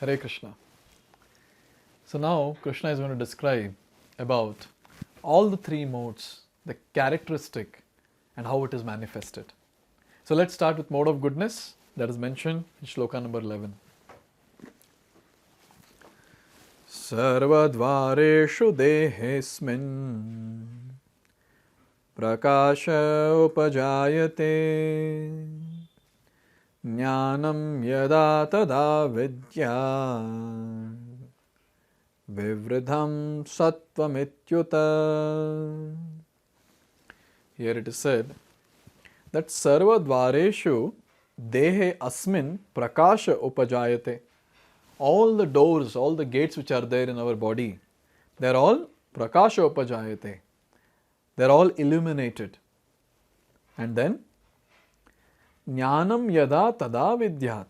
Hare Krishna. So now Krishna is going to describe about all the three modes, the characteristic and how it is manifested. So let's start with mode of goodness that is mentioned in Shloka number 11. Sarvadvareshu dehesmin prakasha upajayate jnanam yada tada vidya vivridham sattvamityuta. Here it is said that sarvadvareshu dehe asmin prakasha upajayate. All the doors, all the gates which are there in our body, they are all prakasha upajayate. They are all illuminated. And then jnanam yada tada vidyat.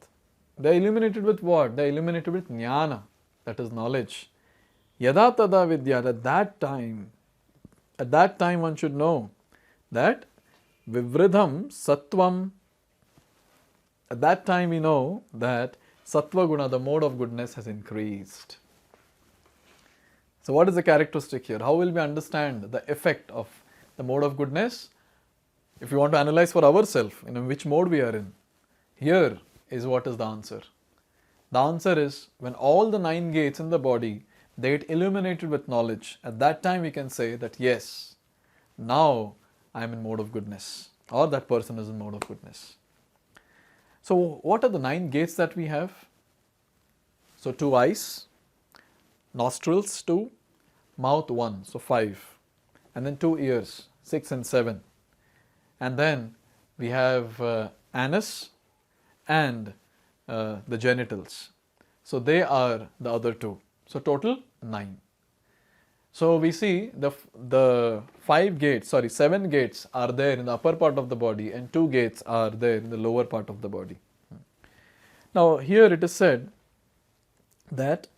They are illuminated with what? They are illuminated with jnana, that is knowledge. Yada tada vidyat. At that time one should know that vivridham sattvam. At that time we know that sattva guna, the mode of goodness, has increased. So what is the characteristic here? How will we understand the effect of the mode of goodness? If we want to analyze for ourselves, in which mode we are in, here is what is the answer. The answer is when all the 9 gates in the body, they get illuminated with knowledge. At that time we can say that yes, now I am in mode of goodness, or that person is in mode of goodness. So what are the 9 gates that we have? So 2 eyes, nostrils 2, mouth 1, so 5, and then 2 ears, 6 and 7. And then we have anus and the genitals. So they are the other 2. So total 9. So we see the 7 gates are there in the upper part of the body and 2 gates are there in the lower part of the body. Now here it is said that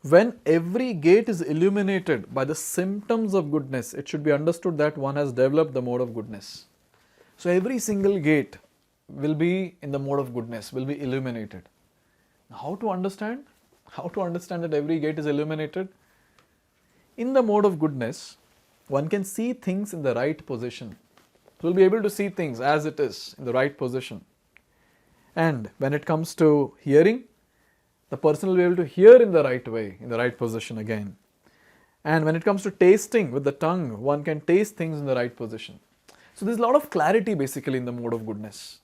when every gate is illuminated by the symptoms of goodness, it should be understood that one has developed the mode of goodness. So every single gate will be in the mode of goodness, will be illuminated. Now how to understand? How to understand that every gate is illuminated? In the mode of goodness, one can see things in the right position. So we'll be able to see things as it is in the right position. And when it comes to hearing, the person will be able to hear in the right way, in the right position again. And when it comes to tasting with the tongue, one can taste things in the right position. So there's a lot of clarity basically in the mode of goodness.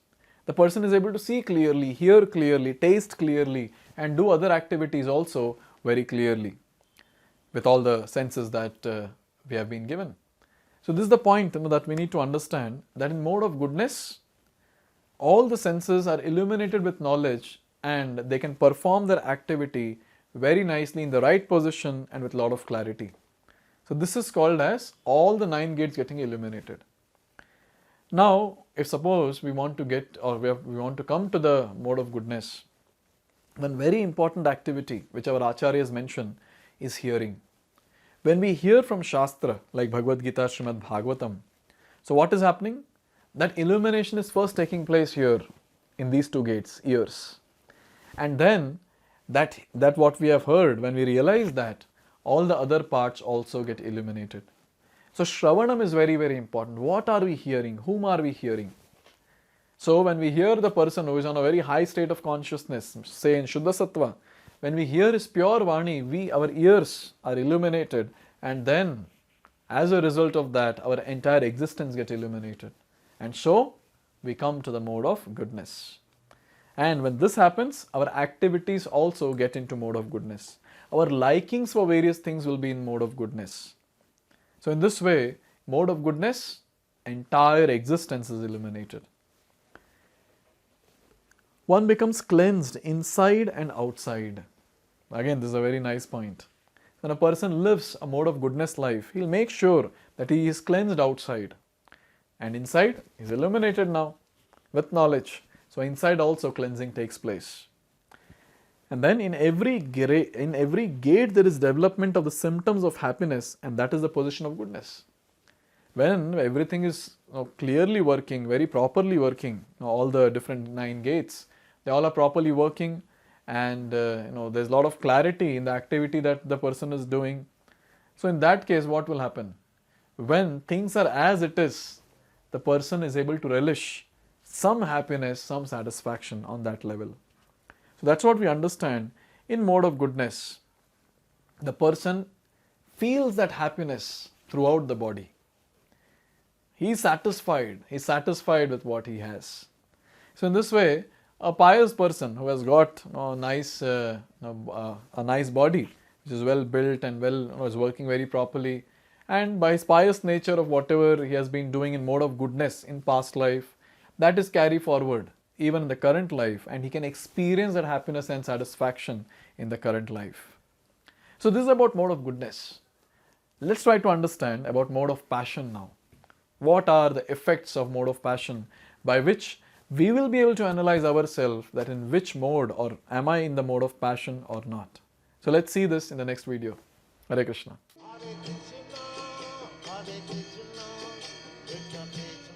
The person is able to see clearly, hear clearly, taste clearly, and do other activities also very clearly with all the senses that we have been given. So this is the point that we need to understand, that in mode of goodness, all the senses are illuminated with knowledge and they can perform their activity very nicely in the right position and with a lot of clarity. So this is called as all the 9 gates getting illuminated. Now, if suppose we want to get or we want to come to the mode of goodness, one very important activity which our acharyas mention is hearing. When we hear from Shastra like Bhagavad-gita, Srimad Bhagavatam, so what is happening? That illumination is first taking place here in these 2 gates, ears. And then that what we have heard, when we realize that, all the other parts also get illuminated. So Shravanam is very, very important. What are we hearing? Whom are we hearing? So when we hear the person who is on a very high state of consciousness, say in Shuddha Sattva, when we hear his pure Vani, our ears are illuminated, and then as a result of that, our entire existence gets illuminated. And so we come to the mode of goodness. And when this happens, our activities also get into mode of goodness. Our likings for various things will be in mode of goodness. So in this way, mode of goodness, entire existence is illuminated. One becomes cleansed inside and outside. Again, this is a very nice point. When a person lives a mode of goodness life, he'll make sure that he is cleansed outside. And inside is illuminated now with knowledge. So inside also cleansing takes place. And then in every gate there is development of the symptoms of happiness, and that is the position of goodness. When everything is clearly working, very properly working, all the different 9 gates, they all are properly working, and there's a lot of clarity in the activity that the person is doing. So in that case, what will happen? When things are as it is, the person is able to relish some happiness, some satisfaction on that level. So that's what we understand in mode of goodness. The person feels that happiness throughout the body. He is satisfied with what he has. So in this way, a pious person who has got a nice body, which is well built and is working very properly, and by his pious nature of whatever he has been doing in mode of goodness in past life, that is carried forward even in the current life, and he can experience that happiness and satisfaction in the current life. So this is about mode of goodness. Let's try to understand about mode of passion now. What are the effects of mode of passion by which we will be able to analyze ourselves that in which mode, or am I in the mode of passion or not. So let's see this in the next video. Hare Krishna. Hare Krishna, Krishna Krishna.